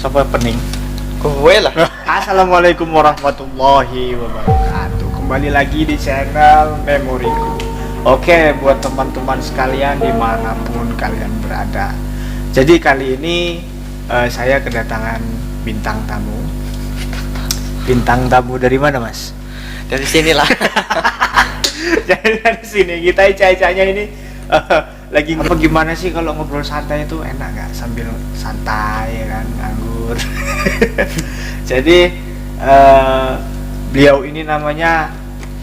Siapa pening? Kowe lah. Assalamualaikum warahmatullahi wabarakatuh. Kembali lagi di channel Memoriku. Oke, buat teman-teman sekalian dimanapun kalian berada. Jadi kali ini saya kedatangan bintang tamu. Bintang tamu dari mana, Mas? Dari sinilah. Jadi dari sini kita ica-icanya ini lagi apa gimana sih kalau ngobrol santai itu enak nggak sambil santai ya kan nganggur. Jadi beliau ini namanya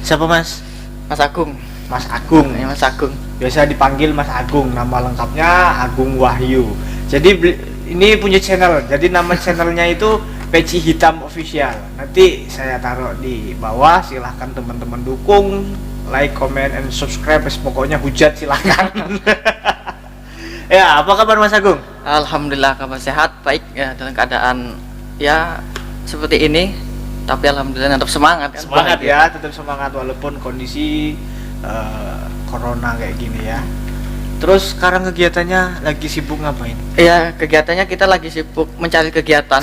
siapa, Mas? Mas Agung. Mas Agung. Ya, Mas Agung. Biasa dipanggil Mas Agung, nama lengkapnya Agung Wahyu. Jadi ini punya channel. Jadi nama channelnya itu Peci Hitam Official. Nanti saya taruh di bawah, silahkan teman-teman dukung, like, comment, and subscribe. Pokoknya hujat silahkan. Ya, apa kabar Mas Agung? Alhamdulillah kabar sehat, baik ya, dalam keadaan ya seperti ini. Tapi alhamdulillah tetap semangat kan. Semangat ya, tetap semangat walaupun kondisi corona kayak gini ya. Terus sekarang kegiatannya lagi sibuk ngapain? Iya, kegiatannya kita lagi sibuk mencari kegiatan.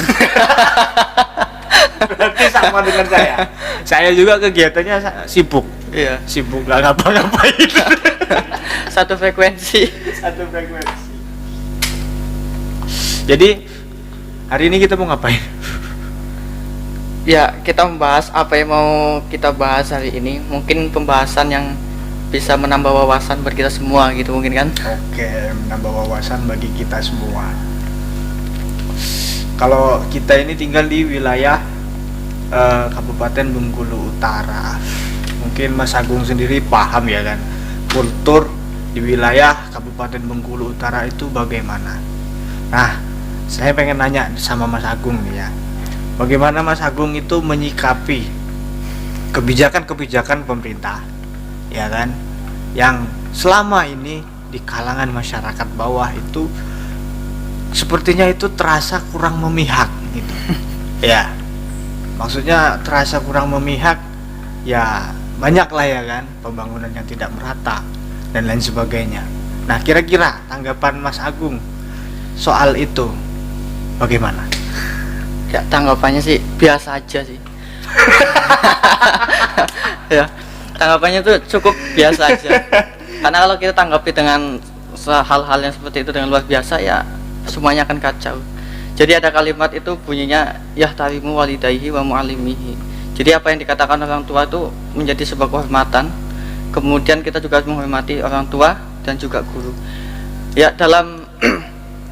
Berarti sama dengan saya. Saya juga kegiatannya sibuk. Iya. Sibuk nggak ngapa-ngapain. Satu frekuensi. Satu frekuensi. Jadi hari ini kita mau ngapain? Ya, kita membahas apa yang mau kita bahas hari ini. Mungkin pembahasan yang bisa menambah wawasan bagi kita semua gitu mungkin kan. Oke, menambah wawasan bagi kita semua. Kalau kita ini tinggal di wilayah Kabupaten Bengkulu Utara, mungkin Mas Agung sendiri paham ya kan, kultur di wilayah Kabupaten Bengkulu Utara itu bagaimana. Nah, saya pengen nanya sama Mas Agung nih ya, bagaimana Mas Agung itu menyikapi kebijakan-kebijakan pemerintah, ya kan, yang selama ini di kalangan masyarakat bawah itu sepertinya itu terasa kurang memihak gitu. Ya, maksudnya terasa kurang memihak, ya banyak lah ya kan, pembangunan yang tidak merata dan lain sebagainya. Nah, kira-kira tanggapan Mas Agung soal itu bagaimana? Ya, tanggapannya sih biasa aja sih. Ya, tanggapannya tuh cukup biasa aja. Karena kalau kita tanggapi dengan hal-hal yang seperti itu dengan luar biasa, ya semuanya akan kacau. Jadi ada kalimat itu bunyinya yahtarimu walidayhi wa mu'alimihi. Jadi apa yang dikatakan orang tua itu menjadi sebuah kehormatan. Kemudian kita juga harus menghormati orang tua dan juga guru. Ya, dalam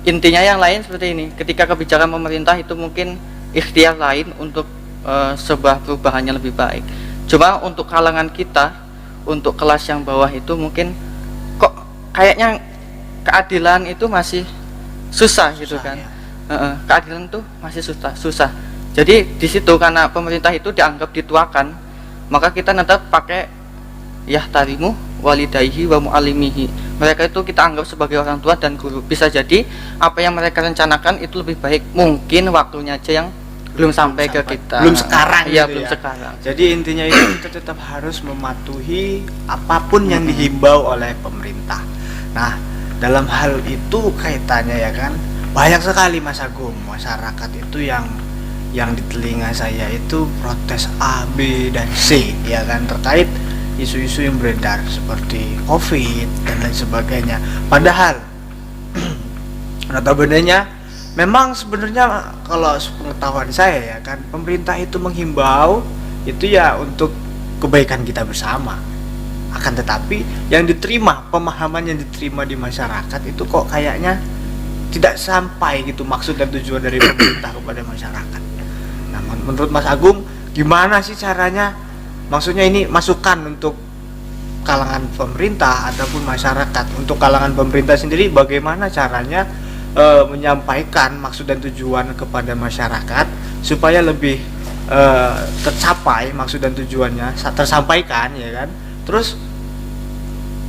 intinya yang lain seperti ini. Ketika kebijakan pemerintah itu mungkin ikhtiar lain untuk sebuah perubahan yang lebih baik. Cuma untuk kalangan kita, untuk kelas yang bawah itu mungkin kok kayaknya keadilan itu masih susah gitu kan. Ya. Keadilan tuh masih susah. Jadi di situ karena pemerintah itu dianggap dituakan, maka kita tetap pakai yahtarimu walidayhi wa mu'alimihi. Mereka itu kita anggap sebagai orang tua dan guru. Bisa jadi apa yang mereka rencanakan itu lebih baik. Mungkin waktunya aja yang belum sampai ke kita. Belum sekarang ya, gitu belum ya. sekarang. Jadi intinya itu kita tetap harus mematuhi apapun yang dihimbau oleh pemerintah. Nah, dalam hal itu kaitannya ya kan, banyak sekali Mas Agung masyarakat itu yang di telinga saya itu protes A, B, dan C ya kan, terkait isu-isu yang beredar seperti COVID dan lain sebagainya. Padahal notabene-nya memang sebenarnya kalau pengetahuan saya ya kan, pemerintah itu menghimbau itu ya untuk kebaikan kita bersama. Akan tetapi yang diterima, pemahaman yang diterima di masyarakat itu kok kayaknya tidak sampai gitu maksud dan tujuan dari pemerintah kepada masyarakat. Nah, menurut Mas Agung gimana sih caranya? Maksudnya ini masukan untuk kalangan pemerintah ataupun masyarakat. Untuk kalangan pemerintah sendiri bagaimana caranya menyampaikan maksud dan tujuan kepada masyarakat supaya lebih tercapai maksud dan tujuannya, tersampaikan ya kan. Terus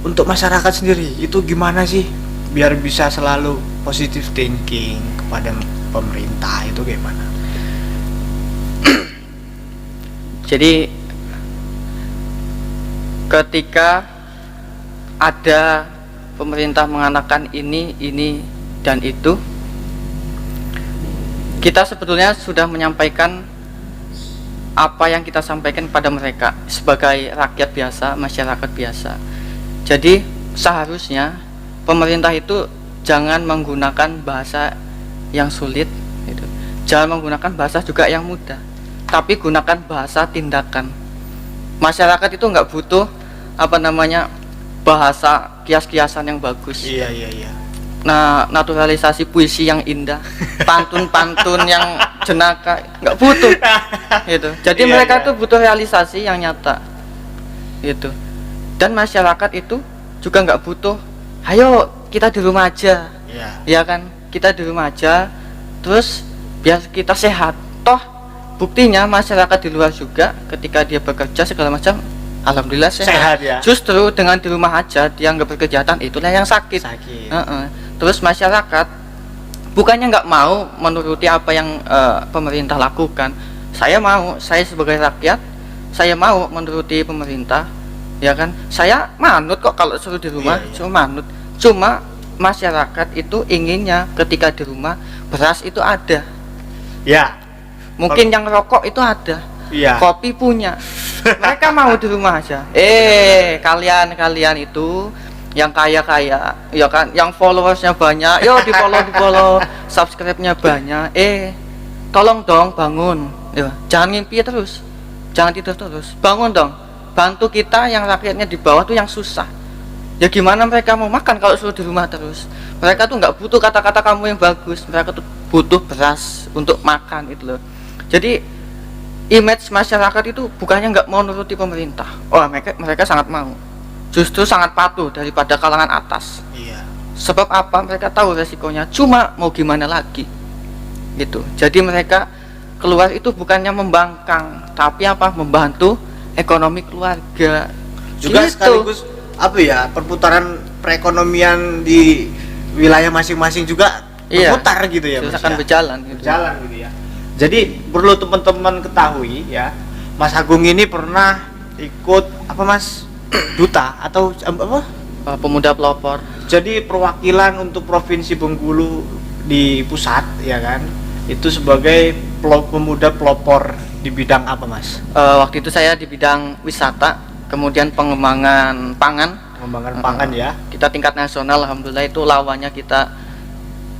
untuk masyarakat sendiri itu gimana sih biar bisa selalu positive thinking kepada pemerintah, itu gimana? Jadi ketika ada pemerintah mengatakan ini dan itu, kita sebetulnya sudah menyampaikan apa yang kita sampaikan pada mereka sebagai rakyat biasa, masyarakat biasa. Jadi seharusnya pemerintah itu jangan menggunakan bahasa yang sulit gitu. Jangan menggunakan bahasa juga yang mudah, tapi gunakan bahasa tindakan. Masyarakat itu nggak butuh bahasa kias-kiasan yang bagus. Iya. Nah, naturalisasi puisi yang indah, pantun-pantun yang jenaka, nggak butuh gitu. Jadi Iya, mereka iya. tuh butuh realisasi yang nyata gitu. Dan masyarakat itu juga nggak butuh ayo kita di rumah aja, Iya. ya kan, kita di rumah aja terus biar kita sehat. Toh buktinya masyarakat di luar juga ketika dia bekerja segala macam alhamdulillah Sehat ya. Justru dengan di rumah aja dia nggak berkegiatan, itulah yang sakit. Sakit. Terus masyarakat bukannya nggak mau menuruti apa yang pemerintah lakukan. Saya sebagai rakyat, saya mau menuruti pemerintah, ya kan. Saya manut kok kalau suruh di rumah, Iya. cuma manut. Cuma masyarakat itu inginnya ketika di rumah beras itu ada, Ya. mungkin yang rokok itu ada, Iya. kopi punya. Mereka mau di rumah aja. Kalian itu yang kaya ya kan, yang followersnya banyak, yo di follow, subscribe-nya banyak. Tolong dong bangun, ya, jangan ngimpi terus, jangan tidur terus, bangun dong, bantu kita yang rakyatnya di bawah tuh yang susah. Ya gimana mereka mau makan kalau suruh di rumah terus? Mereka tuh nggak butuh kata-kata kamu yang bagus, mereka tuh butuh beras untuk makan itu loh. Jadi image masyarakat itu bukannya nggak mau nuruti pemerintah, mereka sangat mau. Justru sangat patuh daripada kalangan atas. Iya. Sebab apa? Mereka tahu resikonya. Cuma mau gimana lagi? Gitu. Jadi mereka keluar itu bukannya membangkang, tapi membantu ekonomi keluarga. Juga Gitu. sekaligus perputaran perekonomian di wilayah masing-masing juga Iya. berputar gitu ya, Mas. Terus akan Ya? berjalan gitu. Berjalan gitu ya. Jadi perlu teman-teman ketahui ya, Mas Agung ini pernah ikut Mas? Duta atau Pemuda pelopor. jadi perwakilan untuk Provinsi Bengkulu di pusat ya kan, itu sebagai pemuda pelopor di bidang apa Mas? Waktu itu saya di bidang wisata, kemudian pengembangan pangan. Pengembangan pangan ya. Kita tingkat nasional, alhamdulillah itu lawannya kita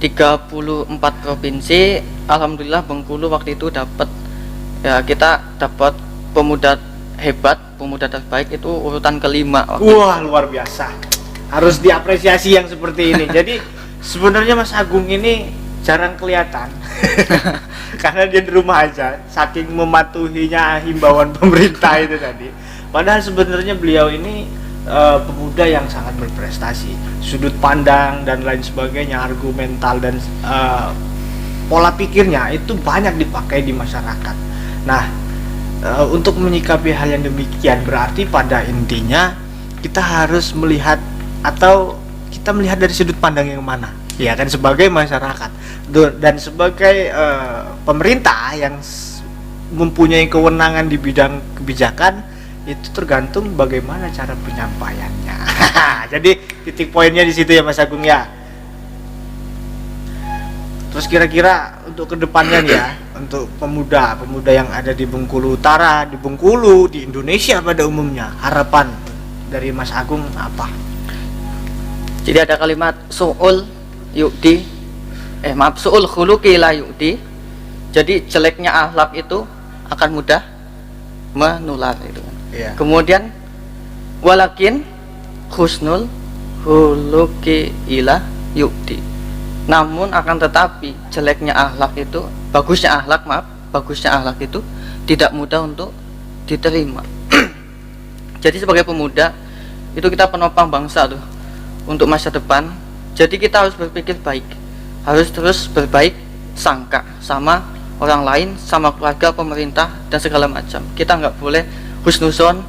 34 provinsi. Alhamdulillah Bengkulu waktu itu kita dapat pemuda hebat, pemuda terbaik itu urutan kelima. Wah, luar biasa. Harus diapresiasi yang seperti ini. Jadi sebenarnya Mas Agung ini jarang kelihatan. Karena dia di rumah aja, saking mematuhinya himbauan pemerintah itu tadi. Padahal sebenarnya beliau ini pemuda yang sangat berprestasi. Sudut pandang dan lain sebagainya, argumental dan pola pikirnya itu banyak dipakai di masyarakat. Nah, untuk menyikapi hal yang demikian berarti pada intinya kita harus melihat dari sudut pandang yang mana, ya kan, sebagai masyarakat dan sebagai pemerintah yang mempunyai kewenangan di bidang kebijakan, itu tergantung bagaimana cara penyampaiannya. Jadi titik poinnya di situ ya Mas Agung ya. Terus kira-kira untuk kedepannya nih ya, untuk pemuda yang ada di Bengkulu Utara, di Bengkulu, di Indonesia pada umumnya, harapan dari Mas Agung apa? Jadi ada kalimat su'ul khuluqi la yu'di. Jadi jeleknya akhlak itu akan mudah menular itu. Iya. Kemudian walakin husnul khuluqi ila yu'di. Namun akan tetapi jeleknya akhlak itu, bagusnya akhlak itu tidak mudah untuk diterima. Jadi sebagai pemuda itu kita penopang bangsa tuh untuk masa depan. Jadi kita harus berpikir baik, harus terus berbaik sangka sama orang lain, sama keluarga, pemerintah dan segala macam. Kita nggak boleh husnuzon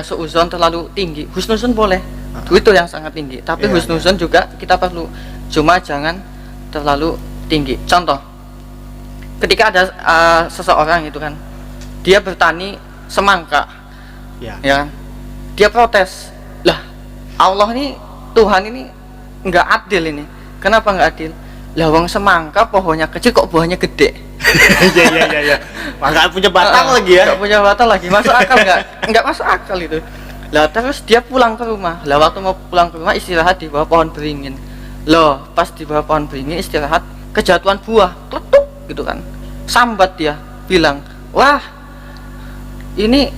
suuzon terlalu tinggi. Husnuzon boleh, itu yang sangat tinggi, tapi husnuzon juga kita perlu, cuma jangan terlalu tinggi. Contoh, ketika ada seseorang itu kan, dia bertani semangka, ya kan? Dia protes, lah Allah ini, Tuhan ini nggak adil ini. Kenapa nggak adil? Lah wong semangka pohonnya kecil kok buahnya gede. Iya. Maka punya batang lagi ya. Nggak punya batang lagi. Masuk akal nggak? Nggak masuk akal itu. Lah terus dia pulang ke rumah. Lah waktu mau pulang ke rumah istirahat di bawah pohon beringin. Loh, pas di bawah pohon beringin istirahat kejatuhan buah. Kletuk gitu kan. Sambat dia, bilang, "Wah, ini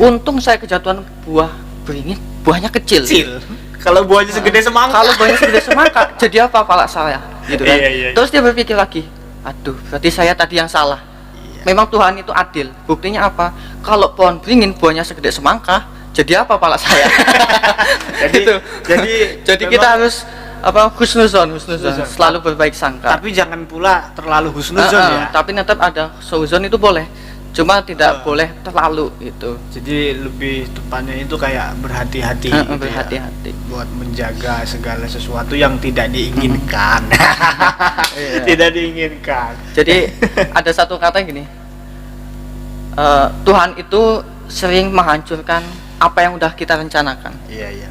untung saya kejatuhan buah beringin, buahnya kecil." Kalau buahnya segede semangka. Kalau buahnya segede semangka, jadi apa pala saya? Gitu kan. Iya. Terus dia berpikir lagi, aduh, berarti saya tadi yang salah. Memang Tuhan itu adil. Buktinya apa? Kalau pohon beringin buahnya segede semangka, jadi apa pala saya? Gitu. Jadi kita harus husnuzon, selalu berbaik sangka. Tapi jangan pula terlalu husnuzon ya. Tapi tetap ada suzon itu boleh. Cuma tidak boleh terlalu itu. Jadi lebih tepatnya itu kayak berhati-hati gitu berhati-hati. ya, buat menjaga segala sesuatu yang tidak diinginkan. Tidak diinginkan. Jadi ada satu kata gini, Tuhan itu sering menghancurkan apa yang udah kita rencanakan. Iya.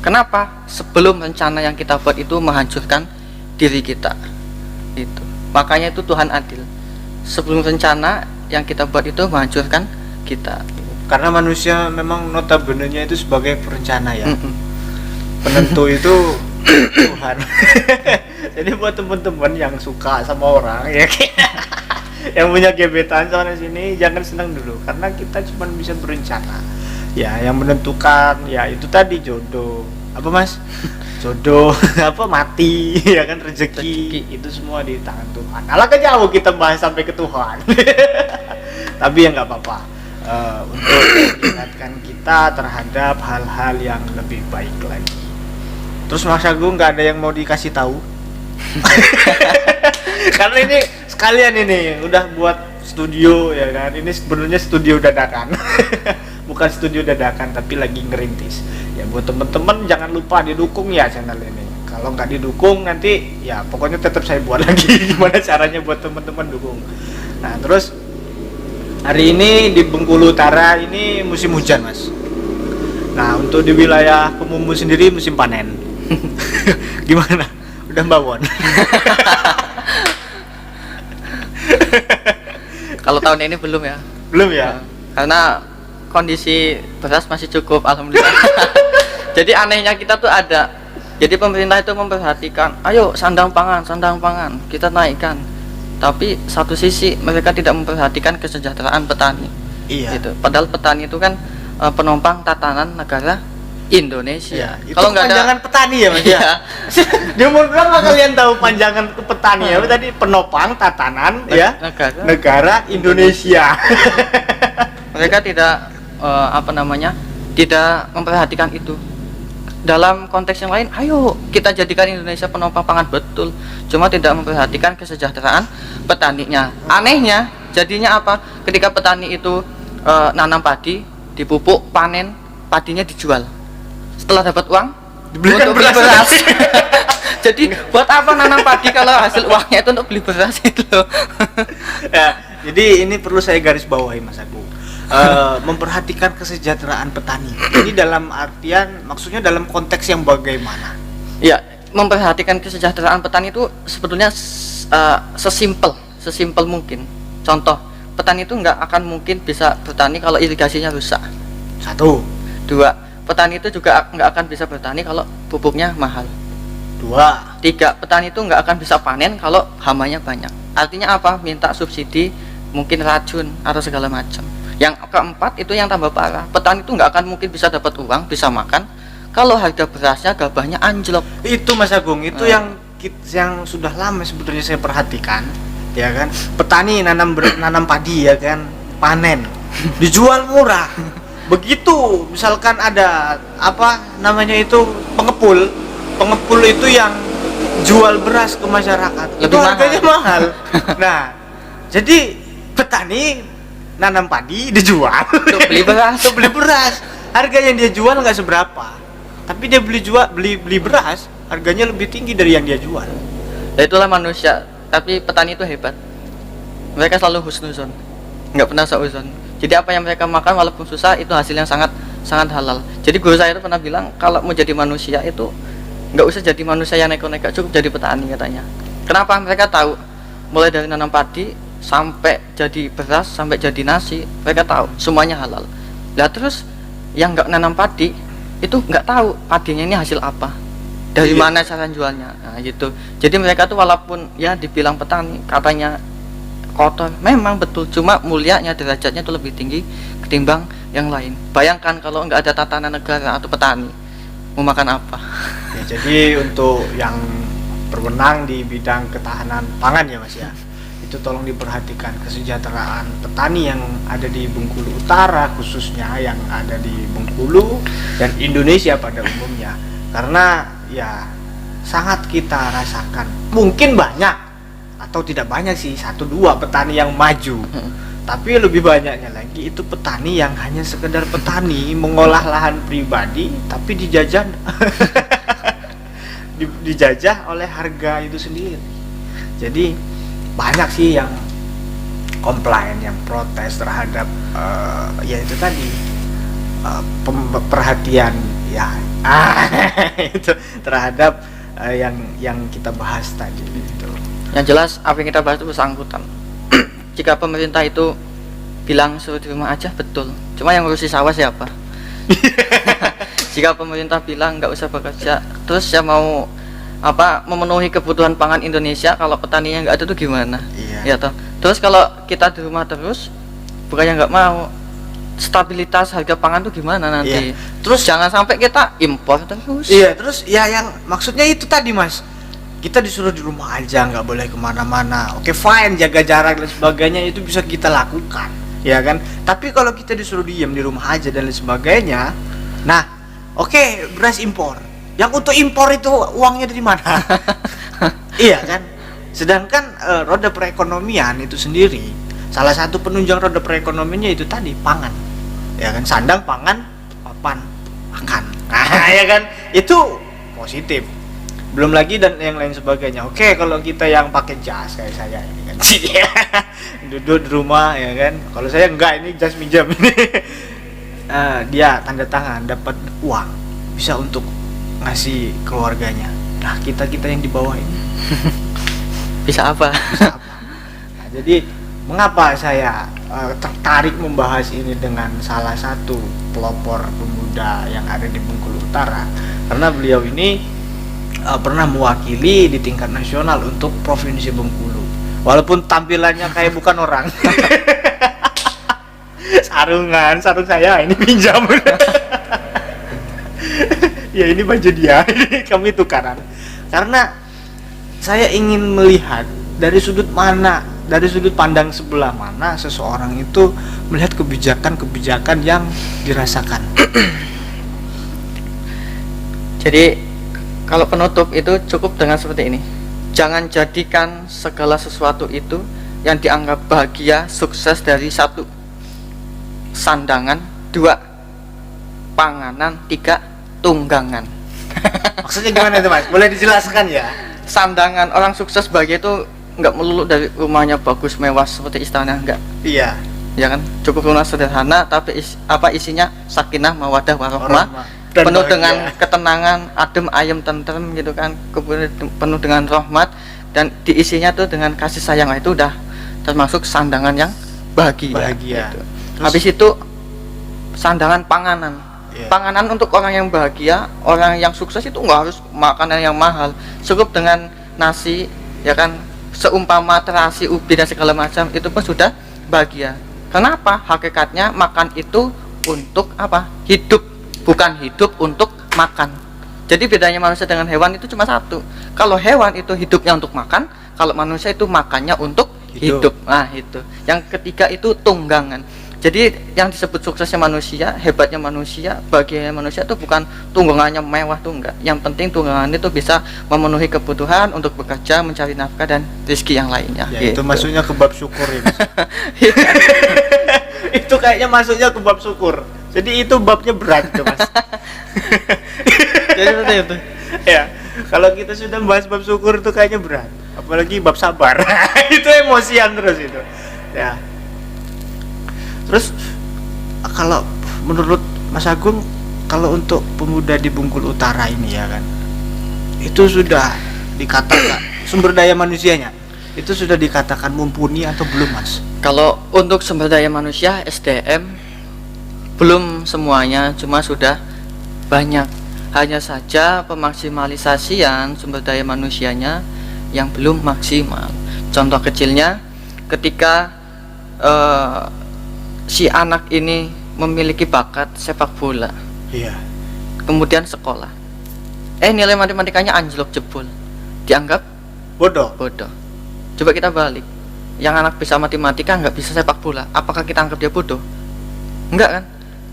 Kenapa? Sebelum rencana yang kita buat itu menghancurkan diri kita. Itu. Makanya itu Tuhan adil. Sebelum rencana yang kita buat itu menghancurkan kita. Karena manusia memang notabene-nya itu sebagai perencana ya. Penentu itu Tuhan. Jadi buat teman-teman yang suka sama orang ya, yang punya gebetan sana sini, jangan senang dulu karena kita cuma bisa berencana. Ya, yang menentukan ya itu tadi jodoh. Apa Mas? Jodoh, mati, ya kan, rezeki. Itu semua di tangan Tuhan. Alangkah jauh kita bahas sampai ke Tuhan. Tapi ya nggak apa-apa. Untuk mengingatkan kita terhadap hal-hal yang lebih baik lagi. Terus Mas Agung nggak ada yang mau dikasih tahu? Karena ini sekalian ini udah buat studio ya kan. Ini sebenarnya studio dadakan. Bukan studio dadakan tapi lagi ngerintis. Ya buat teman-teman jangan lupa didukung ya channel ini. Kalau nggak didukung nanti ya pokoknya tetap saya buat lagi. Gimana caranya buat teman-teman dukung. Nah terus hari ini di Bengkulu Utara ini musim hujan Mas. Nah untuk di wilayah Kemumu sendiri musim panen. Gimana? Udah mbawon? Kalau tahun ini belum ya. Belum ya? Karena kondisi beras masih cukup, alhamdulillah. Jadi anehnya kita tuh ada. Jadi pemerintah itu memperhatikan, ayo sandang pangan kita naikkan. Tapi satu sisi mereka tidak memperhatikan kesejahteraan petani. Iya. Gitu. Padahal petani itu kan penopang tatanan negara Indonesia. Iya. Kalau nggak ada panjangan petani ya Mas. Iya. Di umur berapa kalian tahu panjangan ke petani ya? Tadi penopang tatanan ya negara Indonesia. Mereka tidak tidak memperhatikan itu. Dalam konteks yang lain, ayo kita jadikan Indonesia penopang pangan, betul. Cuma tidak memperhatikan kesejahteraan petaninya. Anehnya, jadinya apa? Ketika petani itu nanam padi, dipupuk, panen, padinya dijual. Setelah dapat uang, dibelikan untuk beli beras. Jadi buat apa nanam padi kalau hasil uangnya itu untuk beli beras itu loh. Ya, jadi ini perlu saya garis bawahi Mas Agung. Memperhatikan kesejahteraan petani. Ini dalam artian maksudnya dalam konteks yang bagaimana? Ya, memperhatikan kesejahteraan petani itu sebetulnya sesimpel mungkin. Contoh, petani itu nggak akan mungkin bisa bertani kalau irigasinya rusak. 1. 2, petani itu juga nggak akan bisa bertani kalau pupuknya mahal. 2. 3, petani itu nggak akan bisa panen kalau hamanya banyak. Artinya apa? Minta subsidi, mungkin racun atau segala macam. Yang keempat itu yang tambah parah, petani itu nggak akan mungkin bisa dapat uang, bisa makan kalau harga berasnya, gabahnya anjlok. Itu Mas Agung, itu yang sudah lama sebetulnya saya perhatikan, ya kan? Petani nanam padi ya kan, panen, dijual murah. Begitu misalkan ada pengepul itu yang jual beras ke masyarakat, Lebih itu harganya mahal. Nah, jadi petani nanam padi dijual Untuk beli beras. Harga yang dia jual nggak seberapa, tapi dia beli beras harganya lebih tinggi dari yang dia jual. Ya itulah manusia, tapi petani itu hebat. Mereka selalu husnuzon, nggak pernah sauzon. Jadi apa yang mereka makan walaupun susah itu hasil yang sangat halal. Jadi guru saya itu pernah bilang kalau mau jadi manusia itu nggak usah jadi manusia yang neko-neko, cukup jadi petani katanya. Kenapa? Mereka tahu mulai dari nanam padi sampai jadi beras sampai jadi nasi, mereka tahu semuanya halal. Lah terus yang nggak nanam padi itu nggak tahu padinya ini hasil apa, dari mana cara jualnya. Nah gitu. Jadi mereka tuh walaupun ya dibilang petani katanya kotor, memang betul, cuma mulianya derajatnya tuh lebih tinggi ketimbang yang lain. Bayangkan kalau nggak ada tatanan negara atau petani, mau makan apa? Ya, jadi untuk yang berwenang di bidang ketahanan pangan ya Mas ya, itu tolong diperhatikan kesejahteraan petani yang ada di Bengkulu Utara, khususnya yang ada di Bengkulu dan Indonesia pada umumnya. Karena ya sangat kita rasakan, mungkin banyak atau tidak banyak sih, 1-2 petani yang maju, tapi lebih banyaknya lagi itu petani yang hanya sekedar petani, mengolah lahan pribadi tapi dijajah dijajah oleh harga itu sendiri. Jadi banyak sih yang komplain, yang protes terhadap ya itu tadi, perhatian ya itu terhadap yang kita bahas tadi itu. Yang jelas apa yang kita bahas itu bersangkutan. Jika pemerintah itu bilang suruh di rumah aja, betul, cuma yang ngurusi sawah siapa? Jika pemerintah bilang nggak usah bekerja, terus yang mau memenuhi kebutuhan pangan Indonesia, kalau petaninya nggak ada tuh gimana? Ya toh. Terus kalau kita di rumah terus, bukannya nggak mau, stabilitas harga pangan tuh gimana nanti? Terus jangan sampai kita impor terus. Terus ya yang maksudnya itu tadi Mas, kita disuruh di rumah aja, nggak boleh kemana-mana. Oke fine, jaga jarak dan sebagainya itu bisa kita lakukan, ya kan? Tapi kalau kita disuruh diam di rumah aja dan lain sebagainya, nah oke, beras impor. Yang untuk impor itu uangnya dari mana? Iya kan? Sedangkan roda perekonomian itu sendiri, salah satu penunjang roda perekonomiannya itu tadi pangan. Ya kan? Sandang, pangan, papan, makan. Nah, ya kan? Itu positif. Belum lagi dan yang lain sebagainya. Oke, kalau kita yang pakai jas kayak saya ini kan. Duduk di rumah ya kan. Kalau saya enggak, ini jas minjam ini. Dia tanda tangan dapat uang, bisa untuk ngasih keluarganya. Nah kita yang di bawah ini bisa apa? Nah, jadi mengapa saya tertarik membahas ini dengan salah satu pelopor pemuda yang ada di Bengkulu Utara, karena beliau ini pernah mewakili di tingkat nasional untuk provinsi Bengkulu, walaupun tampilannya kayak bukan orang. sarung saya ini pinjam. Ya ini baju dia, ini kami tukaran. Karena saya ingin melihat dari sudut pandang sebelah mana seseorang itu melihat kebijakan yang dirasakan. Jadi kalau penutup itu cukup dengan seperti ini. Jangan jadikan segala sesuatu itu yang dianggap bahagia, sukses dari 1, sandangan, 2, panganan, 3, tunggangan. Maksudnya gimana itu Mas? Boleh dijelaskan ya? Sandangan, orang sukses bahagia itu nggak melulu dari rumahnya bagus mewah seperti istana, enggak. Iya. Ya kan? Cukup rumah sederhana tapi isinya sakinah mawaddah warahmah, penuh dengan ketenangan, adem ayem tentrem gitu kan, penuh dengan rahmat, dan diisinya tuh dengan kasih sayang. Itu udah termasuk sandangan yang bahagia. Gitu. Habis itu sandangan panganan. Panganan untuk orang yang bahagia, orang yang sukses itu nggak harus makanan yang mahal, cukup dengan nasi, ya kan, seumpama terasi, ubi dan segala macam, itu pun sudah bahagia. Kenapa? Hakikatnya makan itu untuk apa? Hidup, bukan hidup untuk makan. Jadi bedanya manusia dengan hewan itu cuma satu. Kalau hewan itu hidupnya untuk makan, kalau manusia itu makannya untuk hidup. Nah itu. Yang ketiga itu tunggangan. Jadi yang disebut suksesnya manusia, hebatnya manusia, bahagianya manusia itu bukan tunggangannya mewah tuh enggak. Yang penting tunggangan itu bisa memenuhi kebutuhan untuk bekerja, mencari nafkah dan rezeki yang lainnya. Ya, gitu. Itu masuknya ke bab syukur ini. Itu kayaknya masuknya ke bab syukur. Jadi itu babnya berat tuh Mas. Jadi seperti itu. Ya, kalau kita sudah bahas bab syukur itu kayaknya berat. Apalagi bab sabar. Itu emosian terus itu. Ya. Terus kalau menurut Mas Agung, kalau untuk pemuda di Bengkulu Utara ini ya kan, itu sudah dikatakan sumber daya manusianya itu sudah dikatakan mumpuni atau belum, Mas? Kalau untuk sumber daya manusia SDM belum semuanya, cuma sudah banyak. Hanya saja pemaksimalisasian sumber daya manusianya yang belum maksimal. Contoh kecilnya ketika si anak ini memiliki bakat sepak bola, Iya. kemudian sekolah, nilai matematikanya anjlok jebol, dianggap Bodoh. bodoh. Coba kita balik, yang anak bisa matematika nggak bisa sepak bola, apakah kita anggap dia bodoh? Enggak kan?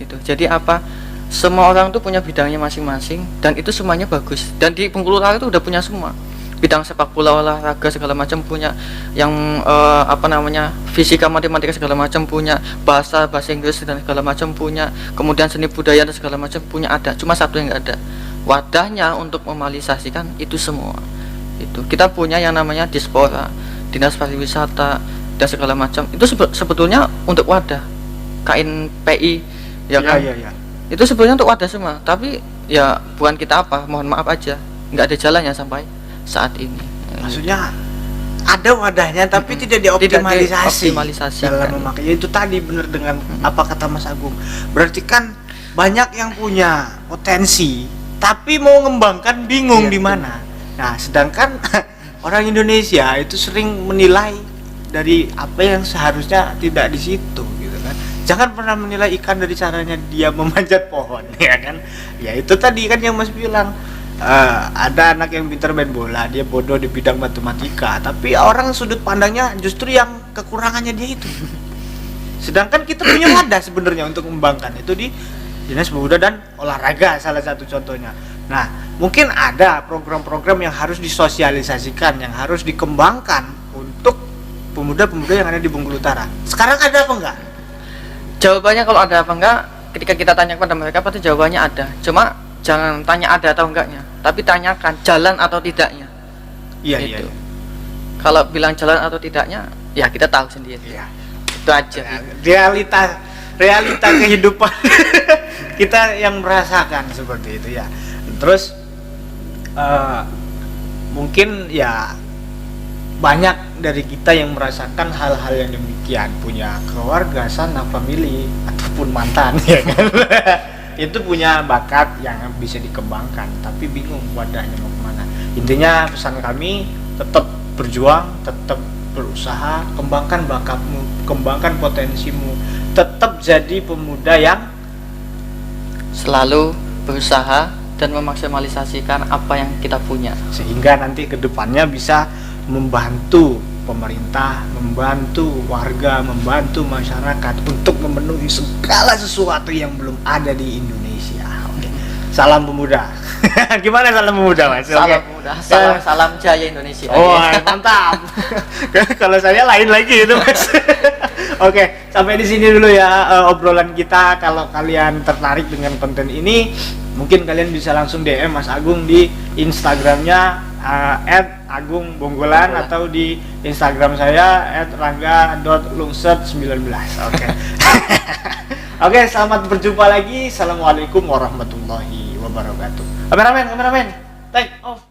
Itu. Jadi apa? Semua orang tuh punya bidangnya masing-masing dan itu semuanya bagus. Dan di Bengkulu Utara itu udah punya semua. Bidang sepak bola, olahraga segala macam punya, yang fisika, matematika segala macam punya, bahasa Inggris dan segala macam punya, kemudian seni budaya dan segala macam punya ada. Cuma satu yang nggak ada, wadahnya untuk memalisasikan itu semua. Itu kita punya yang namanya Dispora, Dinas Pariwisata dan segala macam. Itu sebetulnya untuk wadah. KNPI ya kan? Iya. Itu sebetulnya untuk wadah semua, tapi ya bukan kita mohon maaf aja, nggak ada jalannya sampai saat ini. Maksudnya ada wadahnya tapi tidak dioptimalisasi dioptimalisasikan. dalam memakainya. Itu tadi benar dengan apa kata Mas Agung. Berarti kan banyak yang punya potensi tapi mau ngembangkan bingung Iya, di mana. Nah, sedangkan orang Indonesia itu sering menilai dari apa yang seharusnya tidak di situ gitu kan. Jangan pernah menilai ikan dari caranya dia memanjat pohon ya kan. Ya itu tadi kan yang Mas bilang. Ada anak yang pintar main bola, dia bodoh di bidang matematika, tapi orang sudut pandangnya justru yang kekurangannya dia itu. Sedangkan kita punya wadah sebenarnya untuk mengembangkan itu di Dinas Pemuda dan Olahraga salah satu contohnya. Nah, mungkin ada program-program yang harus disosialisasikan, yang harus dikembangkan untuk pemuda-pemuda yang ada di Bengkulu Utara. Sekarang ada apa enggak? Jawabannya kalau ada apa enggak, ketika kita tanya kepada mereka pasti jawabannya ada. Cuma jangan tanya ada atau enggaknya, tapi tanyakan jalan atau tidaknya. Iya. Kalau bilang jalan atau tidaknya, ya kita tahu sendiri. Iya. Itu aja. Realita kehidupan kita yang merasakan seperti itu ya. Terus mungkin ya banyak dari kita yang merasakan hal-hal yang demikian, punya keluarga, sanak famili ataupun mantan ya kan. Itu punya bakat yang bisa dikembangkan tapi bingung wadahnya mau kemana. Intinya pesan kami, tetap berjuang, tetap berusaha, kembangkan bakatmu, kembangkan potensimu, tetap jadi pemuda yang selalu berusaha dan memaksimalisasikan apa yang kita punya, sehingga nanti kedepannya bisa membantu pemerintah, membantu warga, membantu masyarakat untuk memenuhi segala sesuatu yang belum ada di Indonesia. Oke. Salam pemuda. Gimana salam pemuda, Mas? salam Oke. pemuda, salam jaya Indonesia. Oh, mantap. Kalau saya lain lagi itu, Mas. Oke, sampai di sini dulu ya obrolan kita. Kalau kalian tertarik dengan konten ini, mungkin kalian bisa langsung DM Mas Agung di Instagramnya @agungbonggolan atau di Instagram saya @rangga.lungset19. Oke. Oke, selamat berjumpa lagi. Assalamualaikum warahmatullahi wabarakatuh. Kameramen, take off.